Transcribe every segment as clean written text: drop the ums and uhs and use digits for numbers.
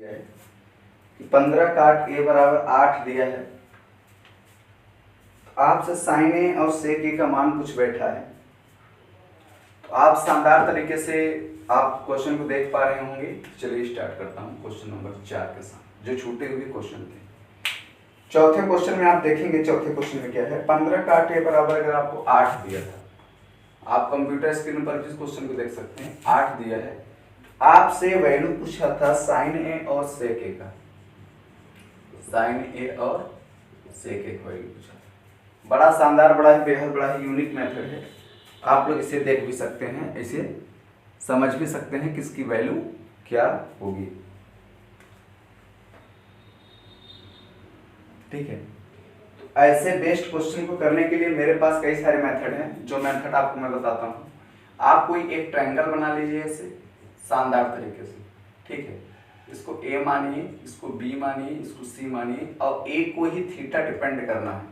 है कि 15 काट ए बराबर 8 दिया है। तो आपसे साइन ए और सेक ए का मान कुछ बैठा है। तो आप शानदार तरीके से आप क्वेश्चन को देख पा रहे होंगे। चलिए स्टार्ट करता हूँ क्वेश्चन नंबर 4 के साथ, जो छूटे हुए क्वेश्चन थे। चौथे क्वेश्चन में आप देखेंगे, चौथे क्वेश्चन में क्या है, 15 काट ए बराबर अगर आपको 8 दिया था, आप कंप्यूटर स्क्रीन पर इस क्वेश्चन को देख सकते हैं, 8 दिया है। आपसे वैल्यू पूछा था साइन ए और सेक ए का, साइन ए और सेक ए का वैल्यू पूछा था। बड़ा शानदार, बड़ा ही बेहद बड़ा ही यूनिक मेथड है। आप लोग इसे देख भी सकते हैं, इसे समझ भी सकते हैं कि इसकी वैल्यू क्या होगी। ठीक है, तो ऐसे बेस्ट क्वेश्चन को करने के लिए मेरे पास कई सारे मेथड हैं, जो मेथड आपको मैं बताता हूँ। आप कोई एक ट्रायंगल बना लीजिए ऐसे शानदार तरीके से। ठीक है, इसको ए मानिए, इसको बी मानिए, इसको सी मानिए, और ए को ही थीटा डिपेंड करना है।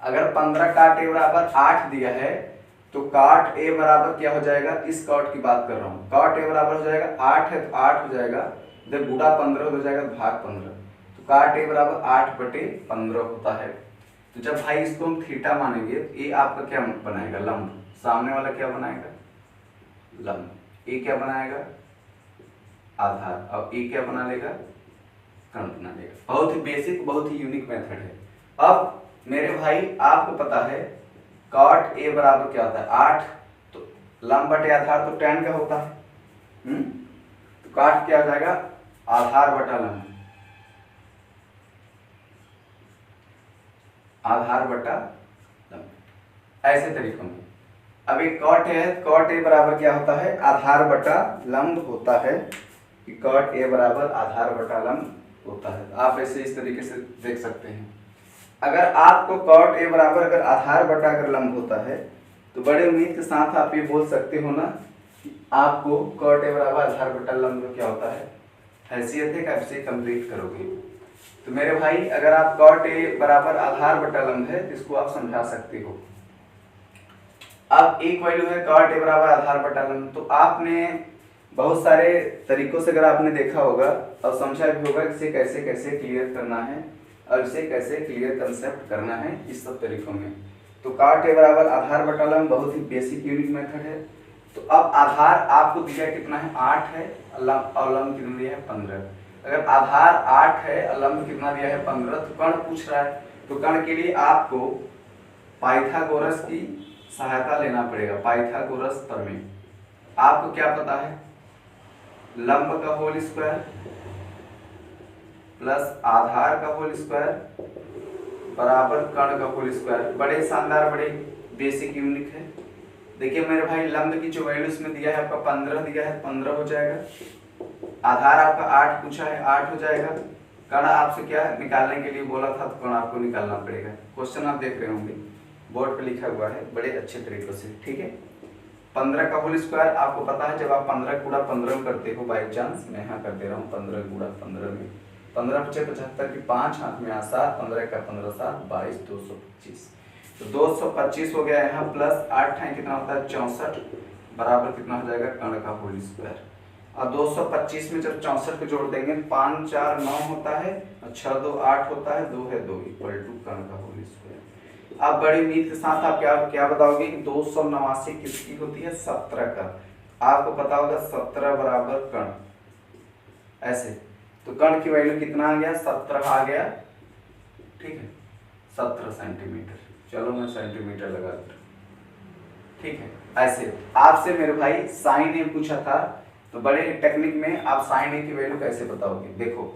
अगर 15 काट ए बराबर 8 दिया है तो काट ए बराबर क्या हो जाएगा, इस काट की बात कर रहा हूँ, काट ए बराबर हो जाएगा 8 है तो 8 हो जाएगा, जब गुणा 15 हो जाएगा भाग 15, तो काट ए बराबर 8/15 होता है। तो जब भाई इसको हम थीटा मानेंगे तो ए आपका क्या बनाएगा, लंब। सामने वाला क्या बनाएगा, लंब। ए क्या बनाएगा, आधार, और ए क्या बना लेगा, कर्ण बना लेगा। बहुत ही बेसिक, बहुत ही यूनिक मेथड है। अब मेरे भाई आपको पता है कॉट ए बराबर क्या होता है, 8, तो लंब बटे आधार तो tan का होता है। तो काट क्या हो जाएगा, आधार बटा लंब, आधार बटा लंब, ऐसे तरीकों में। अब एक कॉट है, कॉट ए बराबर क्या होता है, आधार बटा लंब होता है, कि कॉट ए बराबर आधार बटा लंब होता है। आप ऐसे इस तरीके से देख सकते हैं। अगर आपको कॉट ए बराबर अगर आधार बटा अगर लंब होता है तो बड़े उम्मीद के साथ आप ये बोल सकते हो ना कि आपको कॉट ए बराबर आधार बटा लंब क्या होता है, हैसियत है, कब से कंप्लीट करोगे। तो मेरे भाई अगर आप कॉट ए बराबर आधार बटा लंब है तो इसको आप समझा सकते हो। अब एक वैल्यू है कॉट ए बराबर आधार बटा लंब, तो आपने बहुत सारे तरीकों से अगर आपने देखा होगा और समझा भी होगा इसे कैसे कैसे क्लियर करना है और इसे कैसे क्लियर कंसेप्ट करना है, इस सब तरीकों में। तो कॉट ए बराबर आधार बटा लंब बहुत ही बेसिक यूनिक मेथड है। तो अब आधार आपको दिया कितना है, 8 है, और लंब कितना दिया है, 15। अगर आधार 8 है और लंब कितना दिया है, 15, तो कर्ण पूछ रहा है, तो कर्ण के लिए आपको पाइथागोरस की सहायता लेना पड़ेगा। पाइथागोरस प्रमेय। आपको क्या पता है, लंब का होल स्क्वायर प्लस आधार का होल स्क्वायर बराबर कर्ण का होल स्क्वायर। बड़े शानदार, बड़े बेसिक यूनिक है। देखिए मेरे भाई, लंब की जो वैल्यू इसमें दिया है आपका 15 दिया है, 15 हो जाएगा। आधार आपका 8 पूछा है, 8 हो जाएगा। कर्ण आपसे क्या निकालने के लिए बोला था, तो कर्ण आपको निकालना पड़ेगा। क्वेश्चन आप देख रहे होंगे, बोर्ड पे लिखा हुआ है बड़े अच्छे तरीके से। ठीक है, 15 का होल स्क्वायर आपको पता है, जब आप 15 गुणा 15 में करते हो, बाई चांस मैं यहाँ कर दे रहा हूँ 15 गुणा 15 में, 15 × 75 की 5 हाथ में 7, 15 का 15 7 22, 225। तो 225 हो गया यहाँ, प्लस 8 है कितना होता है, 64, बराबर कितना हो जाएगा, कर्ण का होल स्क्वायर। और 225 में जब 64 को जोड़ देंगे, 5 4 9 होता है, और 6 2 8 होता है, 2 है 2 इक्वल टू कर्ण का होल स्क्वायर। अब बड़ी उम्मीद के साथ आप क्या बताओगे कि 289 किसकी होती है, 17 का। आपको पता होगा 17 बराबर कर्ण, ऐसे। तो कर्ण की वैल्यू कितना आ गया, 17 आ गया। ठीक है, 17 सेंटीमीटर। चलो मैं सेंटीमीटर लगा दूँ। ठीक है, ऐसे आपसे मेरे भाई साइन ए पूछा था, तो बड़े टेक्निक में आप साइन ए की वैल्यू कैसे बताओगे। देखो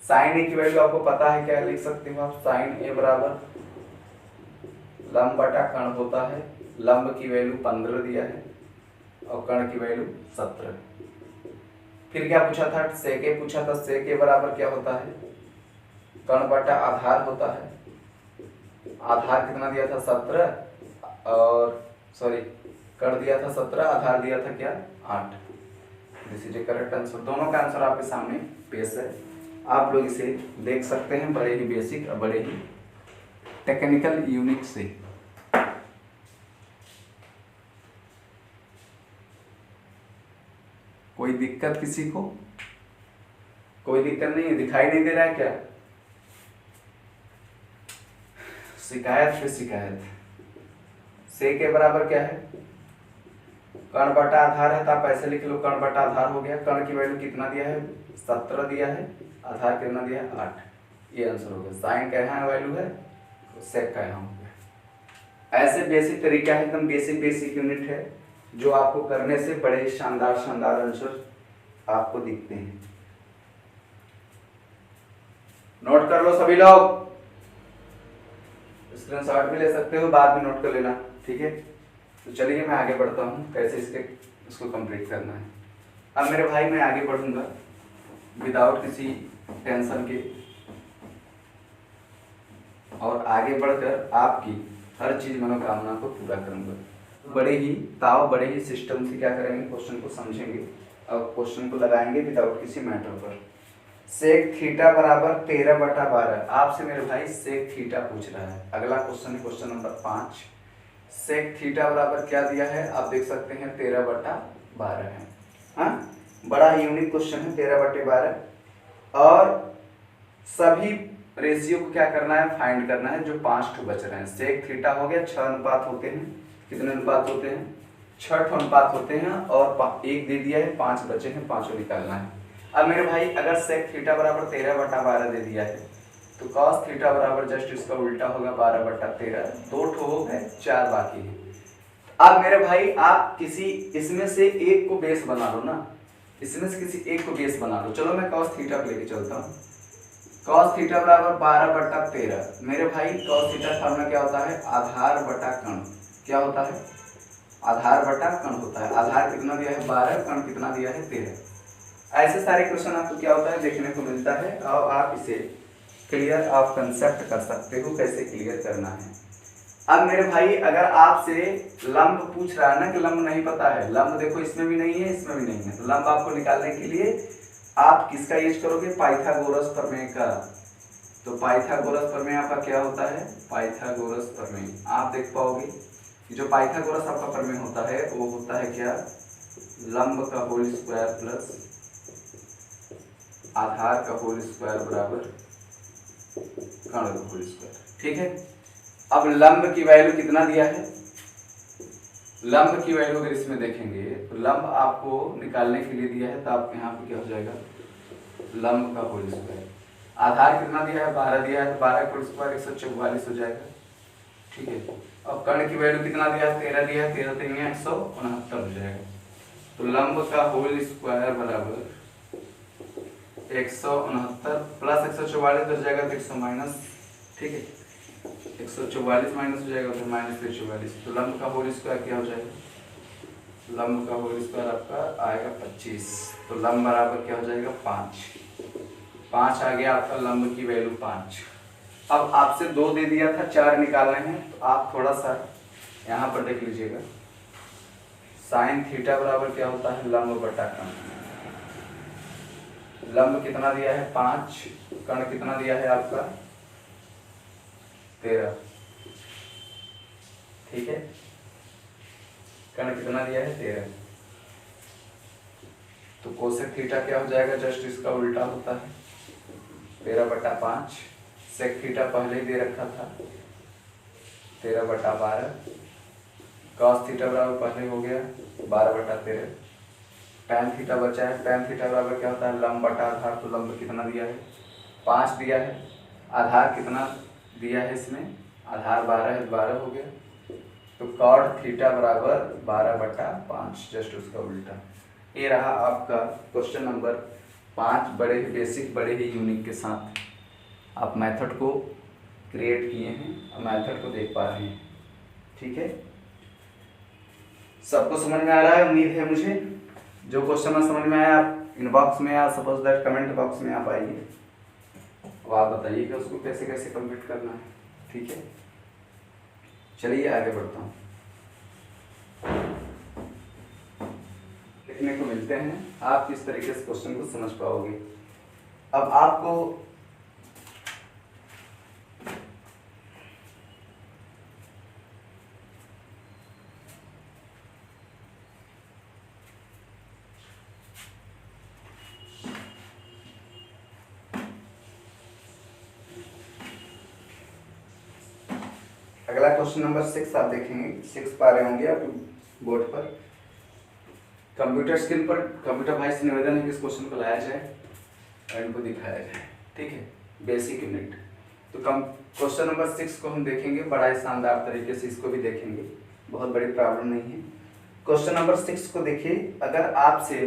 साइन ए की वैल्यू आपको पता है, क्या लिख सकते हो आप, साइन ए बराबर लंब बटा कर्ण होता है। लंब की वैल्यू 15 दिया है और कर्ण की वैल्यू 17। फिर क्या पूछा था, सेक ए पूछा था, सेक ए बराबर क्या होता है, कर्ण बटा आधार होता है। आधार कितना दिया था, 17, और सॉरी कर्ण दिया था 17, आधार दिया था क्या, 8। This is A correct answer. दोनों का आंसर आपके सामने पेश है, आप लोग इसे देख सकते हैं, बड़े ही बेसिक और बड़े ही टेक्निकल यूनिक से। कोई दिक्कत किसी को? कोई दिक्कत नहीं है, दिखाई नहीं दे रहा है क्या? शिकायत पे शिकायत। से के बराबर क्या है? कर्ण बटा आधार है, तो आप ऐसे लिख लो, कर्ण बटा आधार हो गया। कर्ण की वैल्यू कितना दिया है? 17 दिया है। आधार कितना दिया है? 8। ये आंसर हो गया। साइन का यहाँ वैल्यू है, सेक का यहाँ हो गया। ऐसे बेसिक तरीका है, एकदम बेसिक यूनिट है, जो आपको करने से बड़े शानदार आंसर आपको दिखते हैं। नोट कर लो सभी लोग, स्क्रीनशॉट भी ले सकते हो, बाद में नोट कर लेना, ठीक है। तो चलिए मैं आगे बढ़ता हूँ, कैसे इसको कंप्लीट करना है। अब मेरे भाई मैं आगे बढ़ूंगा विदाउट किसी टेंशन के, और आगे बढ़कर आपकी हर चीज मनोकामना को पूरा करूंगा। बड़े ही सिस्टम से क्या करेंगे, क्वेश्चन को समझेंगे और क्वेश्चन को लगाएंगे विदाउट किसी मैटर पर। सेक थीटा बराबर 13/12। आपसे मेरे भाई सेक थीटा पूछ रहा है। अगला क्वेश्चन है क्वेश्चन नंबर 5। सेक थीटा बराबर क्या दिया है? आप देख सकते हैं 13/12 है। हाँ, बड़ा यूनिक क्वेश्चन है 13/12। और सभी रेशियो को क्या करना है? फाइंड करना है, जो 5 बच रहे हैं। सेक थीटा हो गया, 6 अनुपात होते हैं। कितने अनुपात होते हैं? 6 अनुपात होते हैं, और 1 दे दिया है, 5 बचे हैं, 5 निकालना है। अब मेरे भाई अगर सेक थीटा बराबर 13/12 दे दिया है, तो कॉस थीटा बराबर जस्ट इसका उल्टा होगा 12/13। 2 ठो हो गए, 4 बाकी है। अब मेरे भाई आप किसी इसमें से एक को बेस बना लो ना, इसमें से किसी एक को बेस बना लो। चलो मैं कॉस थीटा को लेके चलता हूँ। कॉस थीटा बराबर 12/13। मेरे भाई कॉस थीटा फॉर्मूला क्या होता है? आधार बटा कर्ण। क्या होता है? आधार बटा कर्ण होता है। आधार कितना दिया है? 12, कर्ण कितना दिया है? 13। ऐसे सारे क्वेश्चन आपको क्या होता है? देखने को मिलता है, और आप इसे क्लियर आप कंसेप्ट कर सकते हो कैसे क्लियर करना है। अब मेरे भाई अगर आपसे लंब पूछ रहा है ना, कि लंब नहीं पता है, लंब देखो इसमें भी नहीं है, इसमें भी नहीं है, तो लंब आपको निकालने के लिए आप किसका यूज करोगे? पाइथागोरस प्रमेय का। तो पाइथागोरस प्रमेय आपका क्या होता है? पाइथागोरस प्रमेय। आप देख पाओगे कि जो पाइथागोरस आपका प्रमेय होता है वो होता है क्या? लंब का होल स्क्वायर प्लस आधार का होल स्क्वायर बराबर कर्ण का होल स्क्वायर। ठीक है। अब लंब की वैल्यू कितना दिया है? लंब की वैल्यू अगर इसमें देखेंगे तो लंब आपको निकालने के लिए दिया है, तो आप यहाँ पे क्या हो जाएगा? लंब का होल स्क्वायर। आधार कितना दिया है? 12 दिया है, 12 का होल स्क्वायर 144 हो जाएगा। ठीक है। अब कर्ण की वैल्यू कितना दिया है? 13 दिया है, 13 3 169 हो जाएगा। तो लंब का होल स्क्वायर बराबर 169 प्लस 144 हो जाएगा, तो 100 माइनस। ठीक है, 144 माइनस हो जाएगा, फिर माइनस 144। तो लंब का होल स्क्वायर क्या हो जाएगा? लंब का होल स्क्वायर आपका आएगा 25। तो लंब बराबर क्या हो जाएगा? 5। 5 आ गया आपका लंब की वैल्यू 5। अब आपसे 2 दे दिया था, 4 निकालने हैं, तो आप थोड़ा सा यहाँ पर देख लीजिएगा। साइन थीटा बराबर क्या होता है? लंब बटा कर्ण। लंब कितना दिया है? 5। कर्ण कितना दिया है आपका? 13। ठीक है, कर्ण कितना दिया है? 13। तो कोसेक थीटा क्या हो जाएगा? जस्ट इसका उल्टा होता है, 13/5। सेक थीटा पहले ही दे रखा था, 13/12। कॉस थीटा बराबर पहले हो गया 12/13। टैन थीटा बचा है। टैन थीटा बराबर क्या होता है? लंब बटा आधार। तो लंब कितना दिया है? 5 दिया है। आधार कितना दिया है इसमें? आधार 12 है, 12 हो गया। तो कॉट थीटा बराबर 12/5, जस्ट उसका उल्टा। ये रहा आपका क्वेश्चन नंबर 5। बड़े ही बेसिक, बड़े ही यूनिक के साथ आप मेथड को क्रिएट किए हैं और मेथड को देख पा रहे हैं। ठीक है, सबको समझ में आ रहा है उम्मीद है मुझे। जो क्वेश्चन ना समझ में आया आप इनबॉक्स में या सपोज दैट कमेंट बॉक्स में आप आइए, और आप बताइए कि उसको कैसे कैसे कंप्लीट करना है। ठीक है, चलिए आगे बढ़ता हूँ। देखने को मिलते हैं आप किस तरीके से क्वेश्चन को समझ पाओगे। अब आपको अगला क्वेश्चन नंबर 6 आप देखेंगे, 6 पा रहे होंगे आप बोर्ड पर। कंप्यूटर स्क्रीन पर कंप्यूटर भाई से निवेदन है कि इस क्वेश्चन को लाया जाए और इनको दिखाया जाए, ठीक है। Basic unit. तो क्वेश्चन नंबर 6 को हम देखेंगे, बड़ा ही शानदार तरीके से इसको भी देखेंगे, बहुत बड़ी प्रॉब्लम नहीं है। क्वेश्चन नंबर 6 को देखिए, अगर आपसे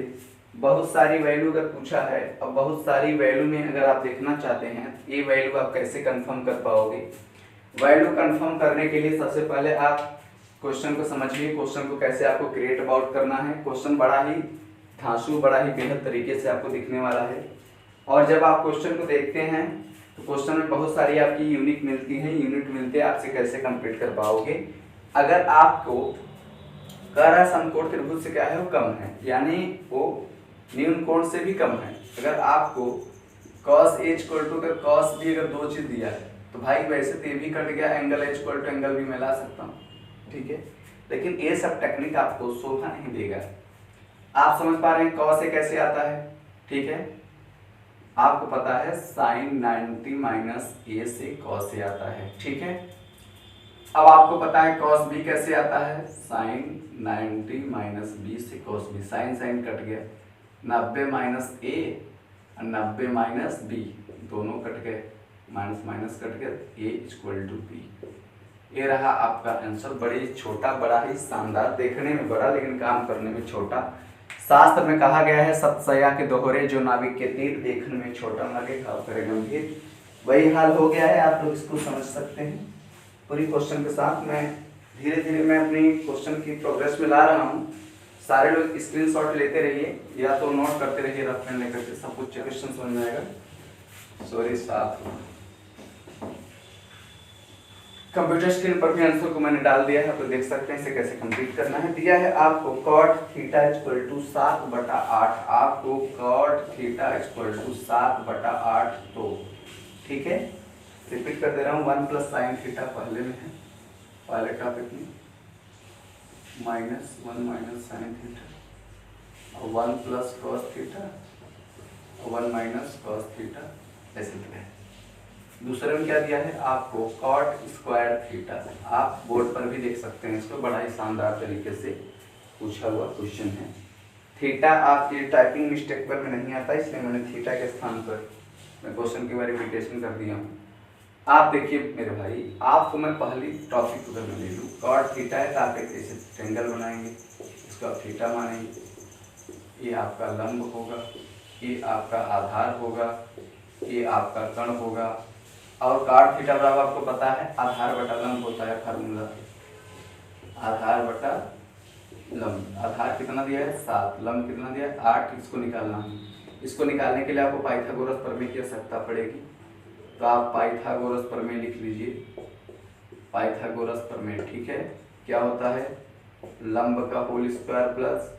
बहुत सारी वैल्यू अगर पूछा है और बहुत सारी वैल्यू में अगर आप देखना चाहते हैं ये वैल्यू आप कैसे कंफर्म कर पाओगे। वैल्यू कंफर्म करने के लिए सबसे पहले आप क्वेश्चन को समझिए, क्वेश्चन को कैसे आपको क्रिएट अबाउट करना है। क्वेश्चन बड़ा ही धांसू, बड़ा ही बेहद तरीके से आपको दिखने वाला है। और जब आप क्वेश्चन को देखते हैं तो क्वेश्चन में बहुत सारी आपकी यूनिट मिलती हैं, यूनिट मिलते हैं आपसे कैसे कंप्लीट कर पाओगे। अगर आपको कह रहा है समकोण त्रिभुज से क्या है वो कम है, यानी वो न्यून कोण से भी कम है। अगर आपको cos A equal to cos B अगर दो चीज दिया है तो भाई वैसे तो ये भी कट गया, angle H equal to angle भी मैं ला सकता हूँ, ठीक है। लेकिन ये सब टेक्निक आपको शोभा नहीं देगा। आप समझ पा रहे हैं cos A कैसे आता है, ठीक है। आपको पता है sin 90 माइनस A से cos A आता है, ठीक है। अब आपको पता है cos B कैसे आता है, sin 90 माइनस B से cos B। Sine sine cut गया, 90 माइनस A और 90 माइनस B दोनों कट गए, माइनस माइनस कट गया, A इक्वल टू B। ये रहा आपका आंसर। बड़ी छोटा, बड़ा ही शानदार, देखने में बड़ा लेकिन काम करने में छोटा। शास्त्र में कहा गया है सतसया के दोहरे जो नाविक के तीर देखने में छोटा लगे घाव करे गंभीर। वही हाल हो गया है, आप लोग इसको समझ सकते हैं। पूरी क्वेश्चन के साथ मैं धीरे धीरे मैं अपनी क्वेश्चन की प्रोग्रेस में ला रहा हूँ। सारे लोग स्क्रीनशॉट लेते रहिए या तो नोट करते रहिए रफ पेन लेकर के, सब कुछ क्वेश्चन समझ में आएगा। सॉरी साथ कंप्यूटर स्क्रीन पर भी आंसर को मैंने डाल दिया है, तो देख सकते हैं इसे कैसे कंप्लीट करना है। दिया है आपको cot थीटा इक्वल टू 7/8, आपको cot थीटा इक्वल टू 7/8, तो ठीक है। रिपीट कर दे रहा हूँ, 1 प्लस साइन थीटा पहले में है, पहले टॉपिक में, -1 माइनस साइन थीटा और 1 प्लस कॉस थीटा और 1 माइनस कॉस थीटा, ऐसे दिया है। दूसरे में क्या दिया है आपको cot स्क्वायर थीटा। आप बोर्ड पर भी देख सकते हैं इसको, बड़ा ही शानदार तरीके से पूछा हुआ क्वेश्चन है। थीटा आपकी टाइपिंग मिस्टेक पर में नहीं आता, इसलिए मैंने थीटा के स्थान पर मैं क्वेश्चन की वेरिफिकेशन कर दिया हूँ। आप देखिए मेरे भाई, आपको मैं पहली टॉपिक अगर मैं ले लूँ, cot थीटा है तो आप एक ऐसे ट्रायंगल बनाएंगे, इसको आप थीटा मानेंगे, ये आपका लंब होगा, ये आपका आधार होगा, ये आपका कर्ण होगा। और cot थीटा बराबर आपको पता है आधार बटा लंब होता है फार्मूला, आधार बटा लंब। आधार कितना दिया है 7, लंब कितना दिया है 8, इसको निकालना है। इसको निकालने के लिए आपको पाइथागोरस प्रमेय की आवश्यकता पड़ेगी, तो आप पाइथागोरस प्रमेय लिख लीजिए, पाइथागोरस प्रमेय, ठीक है। क्या होता है, लंब का होल स्क्वायर प्लस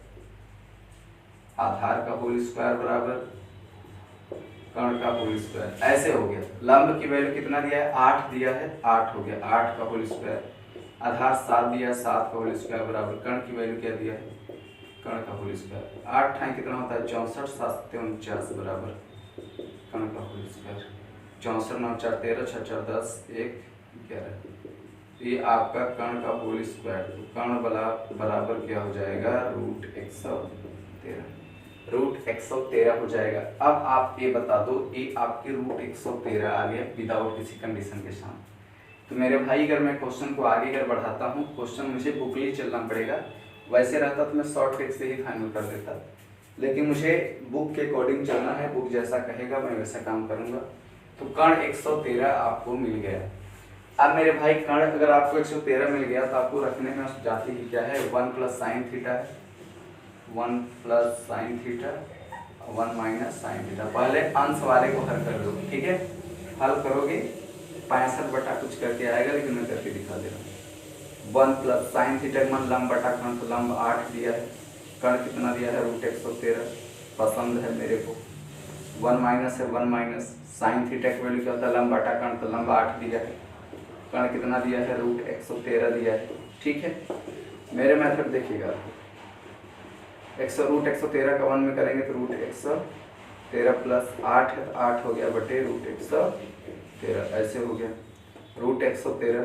आधार का होल स्क्वायर बराबर कर्ण का होल स्क्वायर, ऐसे हो गया। लंब की वैल्यू कितना दिया है 8 दिया है, 8 हो गया, 8 का होल स्क्वायर, आधार 7 दिया है, 7 का होल स्क्वायर बराबर कर्ण की वैल्यू क्या दिया है, कर्ण का होल स्क्वायर। 8 ठाई कितना होता है 64, 7 49 बराबर कर्ण का होल स्क्वायर। 64 9 4 13 6 4 10 1 11, ये आपका कर्ण का होल स्क्वायर। तो कर्ण बराबर क्या हो जाएगा √113, √113 हो जाएगा। अब आप ये बता दो, ये आपके √113 आ गया विदाउट किसी कंडीशन के साथ। तो मेरे भाई अगर मैं क्वेश्चन को आगे अगर बढ़ाता हूँ, क्वेश्चन मुझे बुकली चलना पड़ेगा, वैसे रहता तो मैं शॉर्ट ट्रिक से ही फाइनल कर देता, लेकिन मुझे बुक के अकॉर्डिंग चलना है, बुक जैसा कहेगा मैं वैसा काम करूँगा। तो कर्ण 113 आपको मिल गया। अब मेरे भाई कर्ण अगर आपको 113 मिल गया तो आपको रखने में जाती ही क्या है 1 प्लस साइन थीटा है, 1 plus sine theta 1 minus sine theta. पहले अंश वाले को हल कर दो, ठीक है। हल करोगे 65 बटा कुछ करके आएगा, लेकिन मैं करके दिखा दे रहा हूँ। 1 प्लस साइन थीटा मन लंब बटा कर्ण, तो लंब 8 दिया है, कर्ण कितना दिया है √113 पसंद है मेरे को। 1 माइनस है 1 माइनस साइन थीटा की वैल्यू क्या होता है लंब बटा कर्ण, तो लंब 8 दिया है, कर्ण कितना दिया है √113 दिया है, ठीक है। मेरे मेथड देखिएगा, √113 का 1 में करेंगे तो √113 प्लस 8 है, 8 हो गया बटे √113, ऐसे हो गया। √113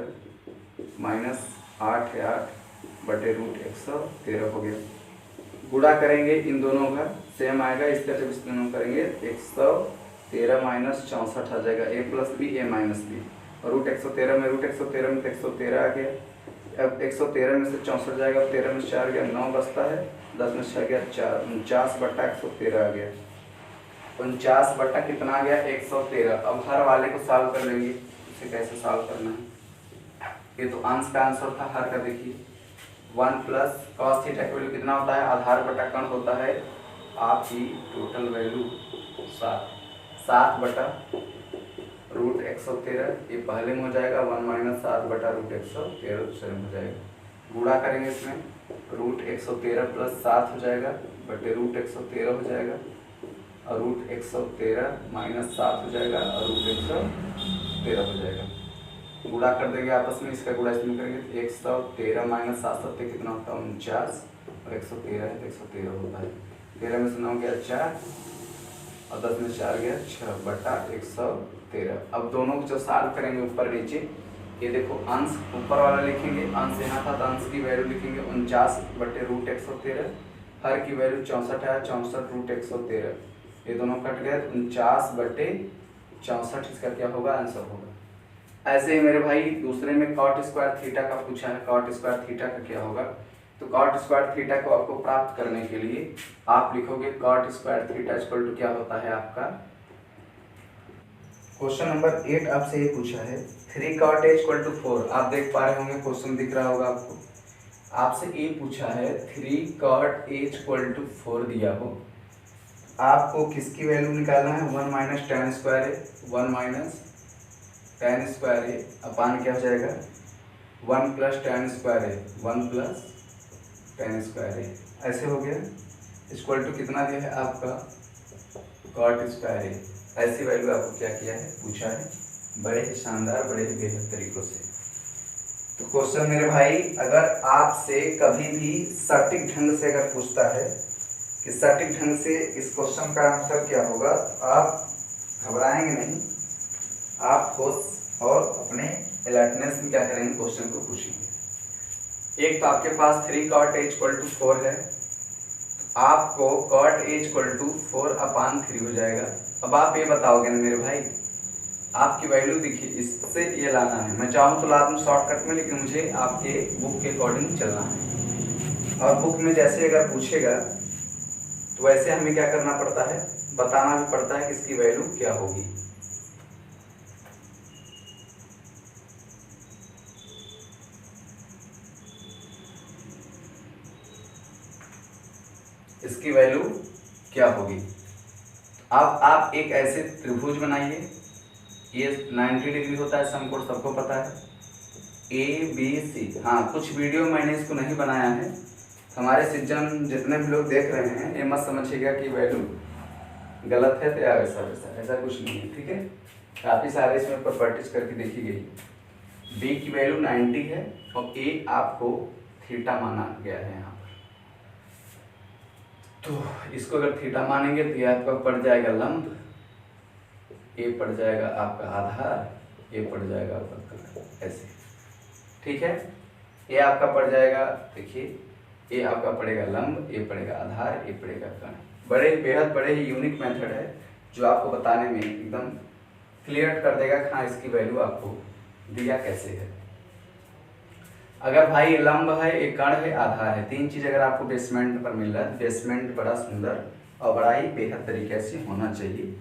-8 है 8 बटे रूट 113 हो गया। गुणा करेंगे इन दोनों का सेम आएगा, इस तरह इस दोनों करेंगे 113 माइनस 64 आ जाएगा a plus B a minus B, और रूट 113 में 113 आ गया। अब 113 में से 64 जाएगा, 13 में से 4 गया 9 बचता है, 10 में से 6 गया 4, 49 बट्टा 113 आ गया। 49 बट्टा कितना आ गया 113। अब हर वाले को सॉल्व कर लेंगे, इसे कैसे सॉल्व करना है। ये तो अंश का आंसर था, हर का देखिए 1 प्लस कॉस थीटा की वैल्यू कितना होता है, आधार बटा कर्ण होता है आपकी टोटल वैल्यू 7 बटा रूट 113, ये पहले में हो जाएगा 1 माइनस 7 बटा रूट 113 दूसरे में हो जाएगा। गुणा करेंगे इसमें रूट 113 प्लस 7 हो जाएगा बटे रूट 113 हो जाएगा, और रूट 113 माइनस 7 हो जाएगा और रूट 113 हो जाएगा। गुणा कर देंगे आपस में, इसका गुणा इसमें करेंगे 113 माइनस 7 7 कितना होता है 49, और 113 है तो 113 होता है। 13 में से 9 गया 4 और 10 में 4 गया 6 बटा 113। अब दोनों को जो सॉल्व करेंगे ऊपर नीचे, ये देखो अंश ऊपर वाला लिखेंगे, अंश यहाँ था तो अंश की वैल्यू लिखेंगे 49 बटे रूट 113, हर की वैल्यू 64 है 64 रूट 113, ये दोनों कट गए 49 बटे 64, इसका क्या होगा आंसर होगा। ऐसे ही मेरे भाई दूसरे में कॉट स्क्वायर थीटा का पूछा है, कॉट स्क्वायर थीटा का क्या होगा। तो कॉट स्क्वायर थीटा को आपको प्राप्त करने के लिए आप लिखोगे cot square theta equal to क्या होता है आपका। क्वेश्चन नंबर 8 आपसे ये पूछा है 3 कॉट ए इक्वल टू 4, आप देख पा रहे होंगे क्वेश्चन दिख रहा होगा आपको। आपसे ये पूछा है 3 कॉट ए इक्वल टू 4 दिया हो, आपको किसकी वैल्यू निकालना है 1 माइनस टेन स्क्वायर ए, 1 माइनस टेन स्क्वायर ए अपान क्या हो जाएगा 1 प्लस टेन स्क्वायर ए, 1 प्लस टेन स्क्वायर ए, ऐसे हो गया। इक्वल टू कितना दिया है आपका कॉट स्क्वायर ए, ऐसी वैल्यू आपको क्या किया है पूछा है, बड़े ही शानदार बड़े ही बेहतर तरीकों से। तो क्वेश्चन मेरे भाई अगर आपसे कभी भी सटीक ढंग से अगर पूछता है कि सटीक ढंग से इस क्वेश्चन का आंसर क्या होगा, तो आप घबराएंगे नहीं, आप होश और अपने अलर्टनेस में क्या करेंगे क्वेश्चन को पूछेंगे। एक तो आपके पास 3 कॉट ए इक्वल टू 4 है, आपको कॉट ए इक्वल टू 4 अपान 3 हो जाएगा। अब आप ये बताओगे ना मेरे भाई, आपकी वैल्यू देखिए इससे ये लाना है, मैं चाहूँ तो ला दूँ शॉर्टकट में, लेकिन मुझे आपके बुक के अकॉर्डिंग चलना है। और बुक में जैसे अगर पूछेगा तो वैसे हमें क्या करना पड़ता है, बताना भी पड़ता है कि इसकी वैल्यू क्या होगी। इसकी वैल्यू क्या होगी। अब आप एक ऐसे त्रिभुज बनाइए, ये 90 डिग्री होता है समकोण, सबको पता है ABC। हाँ, कुछ वीडियो मैंने इसको नहीं बनाया है, हमारे सिजन जितने भी लोग देख रहे हैं ये मत समझिएगा कि वैल्यू गलत है तो या वैसा वैसा, ऐसा कुछ नहीं है, ठीक है। काफ़ी सारे इसमें प्रॉपर्टीज करके देखी गई। B की वैल्यू 90 है और A आपको थीटा माना गया है यहाँ पर, तो इसको अगर थीटा मानेंगे तो ये आपका पड़ जाएगा लंब, ये पड़ जाएगा आपका आधार, ये पड़ जाएगा आपका कर्ण, ऐसे, ठीक है। ये आपका पड़ जाएगा, देखिए ये आपका पड़ेगा लंब, ये पड़ेगा आधार, ये पड़ेगा कर्ण। बड़े बेहद बड़े ही यूनिक मेथड है जो आपको बताने में एकदम क्लियर कर देगा कि हाँ इसकी वैल्यू आपको दिया कैसे है। अगर भाई लंब है, एक कर्ण है, आधार है, 3 चीज अगर आपको बेसमेंट पर मिल रहा है, बेसमेंट बड़ा सुंदर और बड़ा ही बेहद तरीके से होना चाहिए,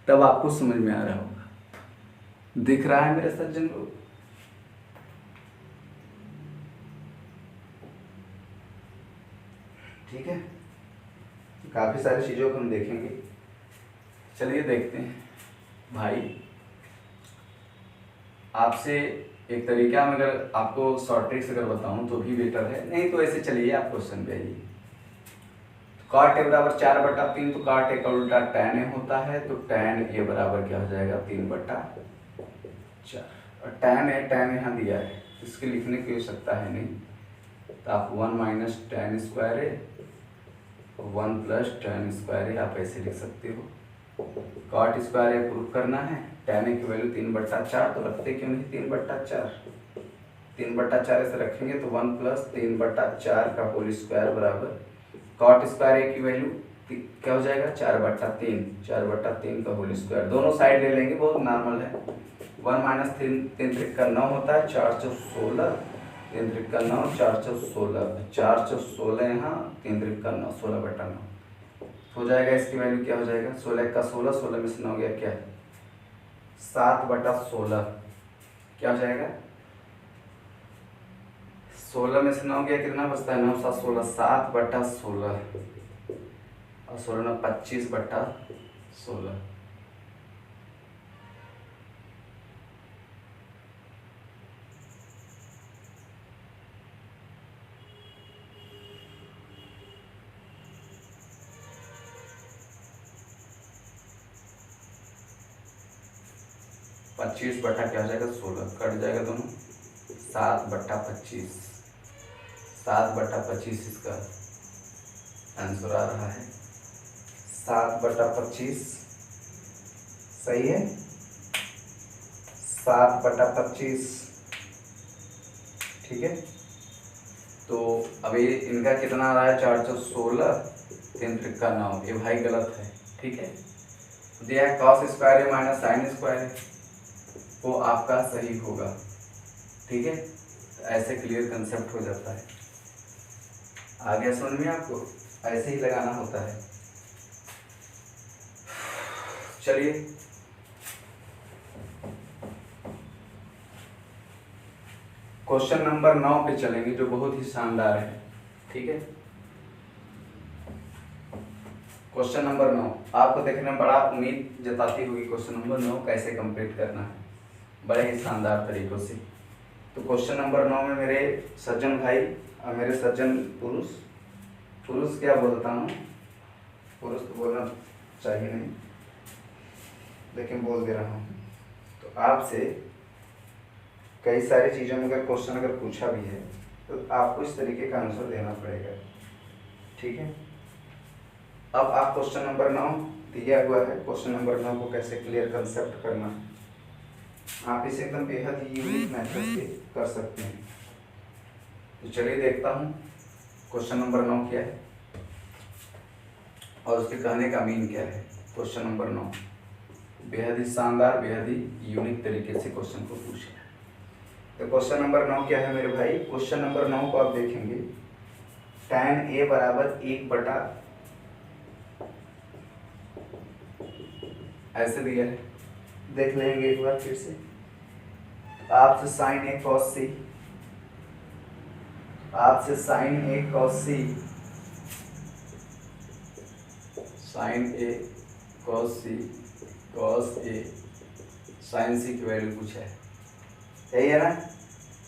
तब आपको समझ में आ रहा होगा। दिख रहा है मेरे सज्जन लोग? ठीक है, काफी सारी चीजों को हम देखेंगे। चलिए देखते हैं भाई, आपसे एक तरीका में अगर आपको शॉर्ट ट्रिक्स अगर बताऊं तो भी बेटर है, नहीं तो ऐसे चलिए आप क्वेश्चन पे आइए। कॉट ए बराबर 4/3, तो कॉट ए का उल्टा tan ए होता है, तो tan ए बराबर क्या हो जाएगा 3/4, और tan यहाँ दिया है, इसके लिखने की आवश्यकता है नहीं, तो आप 1 माइनस tan स्क्वायर ए 1 प्लस tan स्क्वायर ए आप ऐसे लिख सकते हो। कॉट स्क्वायर ए प्रूफ करना है, tan ए की वैल्यू 3/4, तो रखते क्यों नहीं 3/4, 3/4 ऐसे रखेंगे तो 1 + 3/4 का होल स्क्वायर बराबर कॉट स्क्वायर ए की वैल्यू क्या हो जाएगा 4/3, 4/3 का होल स्क्वायर। दोनों साइड ले लेंगे, बहुत नॉर्मल है। 1 - 3, 3 त्रिक का 9 होता है, 4 चौक 16, 3 त्रिक का 9, 4 चौक 16, 4 चौक 16 यहाँ, 3 त्रिक का 9, 16/9 हो जाएगा। इसकी वैल्यू क्या हो जाएगा 16 का 16, 16 में से 9 गया क्या 7/16 क्या हो जाएगा 16 में से 9 गया कितना बचता है 9 × 7 = 16, 7/16 और 16 में 25/16। पच्चीस बटा क्या हो जाएगा 16, कट जाएगा दोनों, 7/25, 7/25 इसका आंसर आ रहा है, 7/25 सही है, 7/25 ठीक है। तो अभी इनका कितना आ रहा है 4 चौक 16, 3 त्रिक का 9, ये भाई गलत है ठीक है। दिया है कॉस स्क्वायर है माइनस साइन स्क्वायर है, वो आपका सही होगा ठीक है। ऐसे क्लियर कंसेप्ट हो जाता है, आगे समझ में आपको ऐसे ही लगाना होता है। चलिए क्वेश्चन नंबर 9 पे चलेंगे जो बहुत ही शानदार है ठीक है। क्वेश्चन नंबर 9 आपको देखने में बड़ा उम्मीद जताती हुई क्वेश्चन नंबर 9 कैसे कंप्लीट करना है बड़े ही शानदार तरीकों से। तो क्वेश्चन नंबर 9 में मेरे सज्जन भाई और मेरे सज्जन पुरुष क्या बोलता हूँ, पुरुष तो बोलना चाहिए नहीं लेकिन बोल दे रहा हूँ। तो आपसे कई सारी चीज़ों में अगर क्वेश्चन अगर पूछा भी है तो आपको इस तरीके का आंसर देना पड़ेगा ठीक है। अब आप क्वेश्चन नंबर 9 दिया हुआ है, क्वेश्चन नंबर 9 को कैसे क्लियर कंसेप्ट करना है आप इसे एकदम बेहद ही यूनिक मेथड से कर सकते हैं। तो चलिए देखता हूँ क्वेश्चन नंबर 9 क्या है और उसके कहने का मीन क्या है। क्वेश्चन नंबर 9 बेहद ही शानदार बेहद ही यूनिक तरीके से क्वेश्चन को पूछा है। तो क्वेश्चन नंबर 9 क्या है मेरे भाई, क्वेश्चन नंबर 9 को आप देखेंगे tan a बराबर 1 ऐसे दिया है, देख लेंगे एक बार फिर से। आपसे साइन ए कॉस सी, आपसे sign A cos C, sign A cos C, cos A sign सी की वैल्यू पूछा है, यही है ना।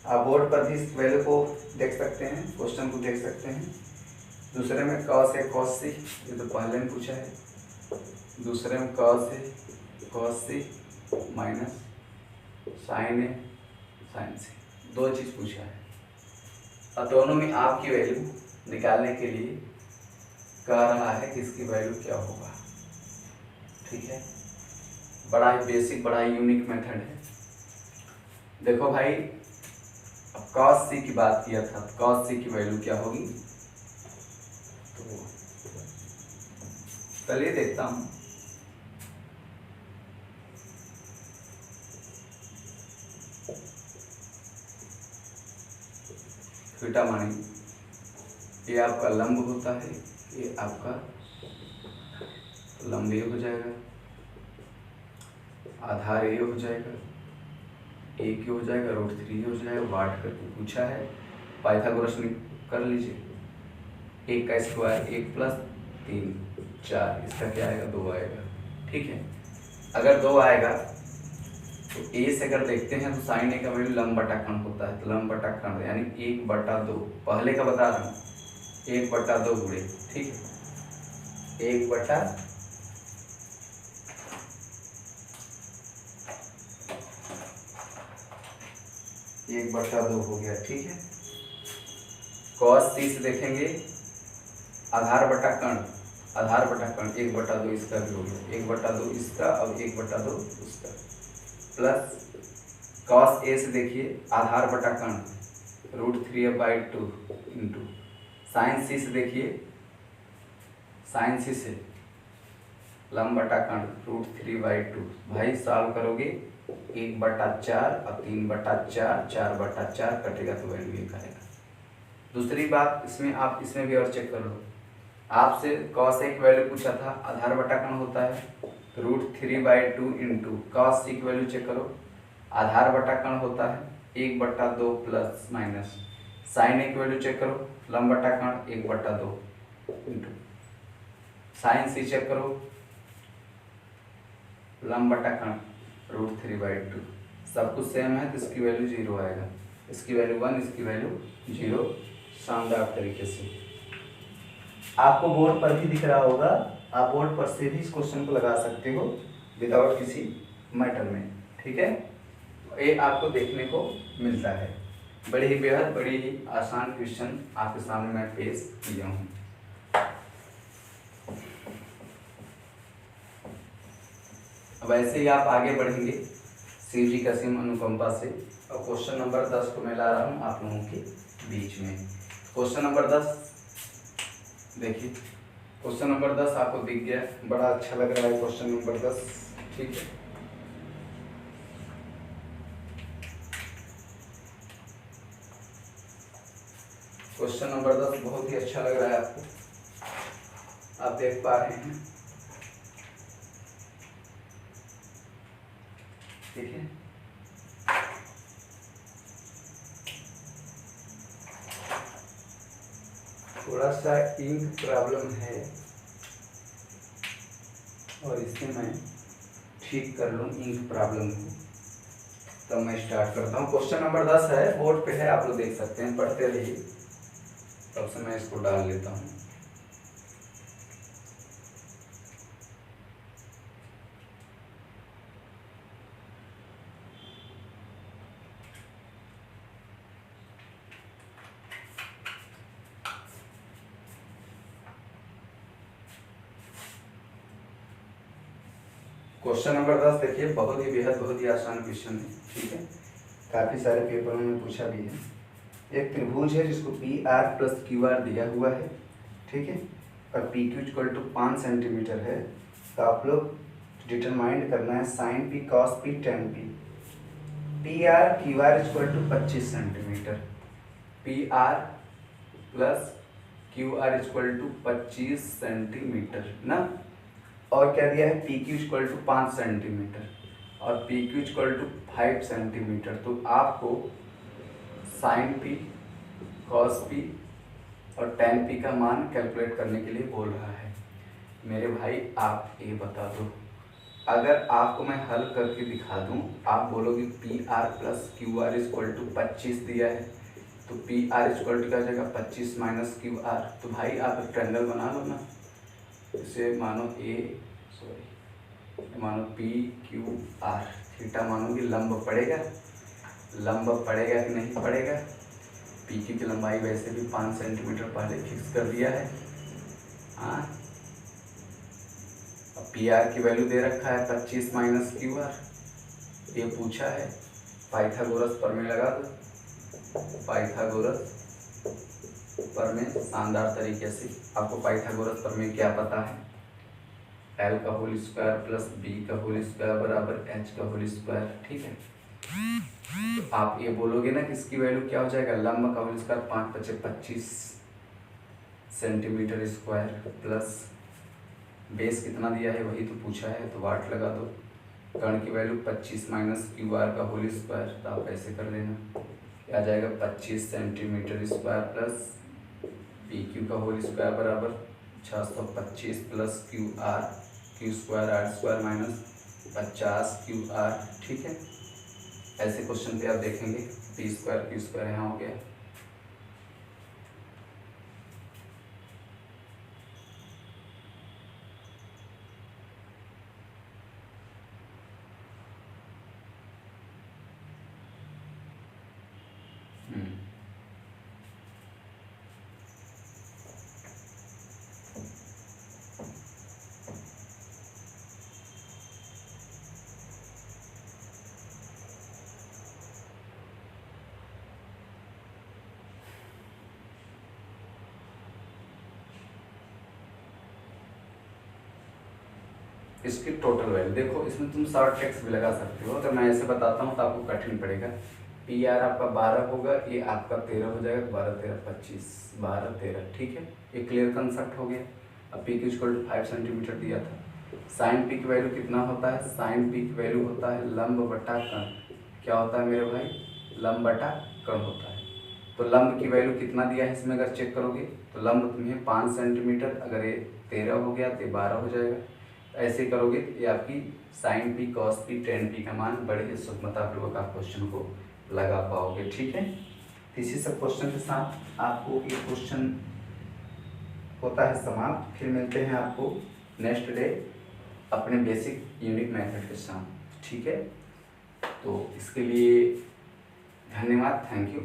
आप बोर्ड पर भी इस वैल्यू को देख सकते हैं, क्वेश्चन को देख सकते हैं। दूसरे में कॉस ए कॉस सी, ये तो पहले में पूछा है। दूसरे में cos A cos C minus sign A sign सी, दो चीज़ पूछा है और दोनों में आपकी वैल्यू निकालने के लिए कह रहा है कि इसकी वैल्यू क्या होगा ठीक है। बड़ा ही बेसिक बड़ा ही यूनिक मेथड है। देखो भाई अब कॉस सी की बात किया था, तो कॉस सी की वैल्यू क्या होगी, तो चलिए देखता हूँ। थीटा मानेंगे ये आपका लंब होता है, ये आपका लंब ये हो जाएगा, आधार ये हो जाएगा, एक हो जाएगा, √3 हो जाएगा, वाट करके पूछा है। पाइथागोरस कर लीजिए, 1 का स्क्वायर 1 + 3 4, इसका क्या आएगा 2 आएगा ठीक है। अगर 2 आएगा तो ए से अगर देखते हैं तो साइन ए का वैल्यू लंब बटा खंड होता है, तो लंब बटा खंड यानी 1/2 पहले का बता रहा हूँ 1/2 गुणे ठीक है, 1/2 हो गया ठीक है। कॉस सी से देखेंगे आधार बटा कर्ण, आधार बटा कर्ण 1/2 इसका भी हो गया, 1/2 इसका और 1/2 उसका, प्लस कॉस ए से देखिए आधार बटा कर्ण √3f/2 इंटू साइन सी से, देखिए साइन सी से लंब बटा कर्ण √3/2। भाई सॉल्व करोगे 1/4 और 3/4, 4/4 कटेगा तो वैल्यू 1 आएगा। दूसरी बात इसमें, आप इसमें भी और चेक कर लो। आपसे cos a की वैल्यू पूछा था, आधार बटा कर्ण होता है √3/2 इंटू cos c की वैल्यू चेक करो, आधार बटा कर्ण होता है 1/2 प्लस माइनस, साइन a की वैल्यू चेक करो, लंब बटा कर्ण 1/2 इंटू साइन c चेक करो, लंब बटा कर्ण √3/2। सब कुछ सेम है तो इसकी वैल्यू 0 आएगा, इसकी वैल्यू 1, इसकी वैल्यू 0। शानदार तरीके से आपको बोर्ड पर भी दिख रहा होगा, आप बोर्ड पर से भी इस क्वेश्चन को लगा सकते हो विदाउट किसी मैटर में, ठीक है। ये आपको देखने को मिलता है। बड़ी ही बेहद बड़ी ही आसान क्वेश्चन आपके सामने मैं पेश किया हूँ। अब ऐसे ही आप आगे बढ़ेंगे शिव जी का सीम अनुकंपा से, और क्वेश्चन नंबर 10 को मैं ला रहा हूँ आप लोगों के बीच में। क्वेश्चन नंबर 10 देखिए, क्वेश्चन नंबर 10 आपको दिख गया, बड़ा अच्छा लग रहा है क्वेश्चन नंबर 10, ठीक है। क्वेश्चन नंबर 10 बहुत ही अच्छा लग रहा है आपको, आप देख पा रहे हैं, ठीक है। थोड़ा सा इंक प्रॉब्लम है और इसे मैं ठीक कर लूँ इंक प्रॉब्लम को, तब मैं स्टार्ट करता हूँ। क्वेश्चन नंबर 10 है, बोर्ड पे है, आप लोग देख सकते हैं, पढ़ते रहिए, तब से मैं इसको डाल लेता हूँ। क्वेश्चन नंबर 10 देखिए, बहुत ही बेहद बहुत ही आसान क्वेश्चन है, ठीक है। काफ़ी सारे पेपरों में पूछा भी है। एक त्रिभुज है जिसको PR + QR दिया हुआ है, ठीक है, और PQ = 5 सेंटीमीटर है। तो आप लोग डिटरमाइंड करना है sin p cos p tan p। PR QR = 25 centimetre, PR + QR = 25 centimetre ना, और क्या दिया है, PQ = 5 सेंटीमीटर और PQ = 5 सेंटीमीटर। तो आपको sin p cos p और tan p का मान कैलकुलेट करने के लिए बोल रहा है। मेरे भाई आप ये बता दो, अगर आपको मैं हल करके दिखा दूं, आप बोलोगे PR + QR = 25 दिया है, तो PR = क्या हो जाएगा, 25 - QR। तो भाई आप एक ट्रायंगल बना लो ना, इसे मानो मानो PQR, थीटा मानोगे, लंब पड़ेगा, लंब पड़ेगा कि नहीं पड़ेगा। PQ की लंबाई वैसे भी 5 सेंटीमीटर पहले फिक्स कर दिया है, हाँ। अब PR की वैल्यू दे रखा है 25 - QR, ये पूछा है, पाइथागोरस प्रमेय लगा दो, पाइथागोरस प्रमेय शानदार तरीके से। आपको पाइथागोरस प्रमेय क्या पता है, L का होल स्क्वायर प्लस B का होल स्क्वायर बराबर H का होल स्क्वायर, ठीक है। तो आप ये बोलोगे ना कि इसकी वैल्यू क्या हो जाएगा, लंब का whole square 5 × 5 = 25 centimetre square, plus base कितना दिया है वही तो पूछा है, तो वाट लगा दो। कर्ण की वैल्यू 25 - QR का होल स्क्वायर, तो आप ऐसे कर लेना, क्या आ जाएगा, 25 सेंटीमीटर स्क्वायर प्लस PQ का होल स्क्वायर बराबर 625 plus QR, Q² R² - 50 QR, ठीक है। ऐसे क्वेश्चन पे आप देखेंगे P² Q² यहाँ हो गया। इसकी टोटल वैल्यू देखो, इसमें तुम शॉर्ट टेक्स्ट भी लगा सकते हो। अगर मैं ऐसे बताता हूँ तो आपको कठिन पड़ेगा। पी आर आपका 12 होगा, ये आपका 13 हो जाएगा, 12 13 25, 12 13, ठीक है। ये क्लियर कंसेप्ट हो गया। अब पी की इक्वल टू 5 सेंटीमीटर दिया था। साइन पी की वैल्यू कितना होता है? साइन पी की वैल्यू होता है लंब बटा कण। क्या होता है मेरे भाई? लंब बटा कण होता है। तो लंब की वैल्यू कितना दिया है इसमें अगर चेक करोगे तो लंब तुम्हें 5 सेंटीमीटर, अगर ये 13 हो गया तो 12 हो जाएगा। ऐसे करोगे ये आपकी sine P, cos P, tan P का मान बड़े ही सूक्ष्मतापूर्वक आप क्वेश्चन को लगा पाओगे, ठीक है। इसी सब क्वेश्चन के साथ आपको ये क्वेश्चन होता है समाप्त। फिर मिलते हैं आपको नेक्स्ट डे अपने बेसिक यूनिक मेथड के साथ, ठीक है। तो इसके लिए धन्यवाद, थैंक यू।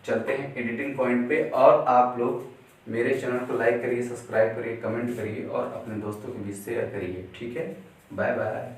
चलते हैं एडिटिंग पॉइंट पे, और आप लोग मेरे चैनल को लाइक करिए, सब्सक्राइब करिए, कमेंट करिए और अपने दोस्तों के बीच शेयर करिए, ठीक है। Bye bye.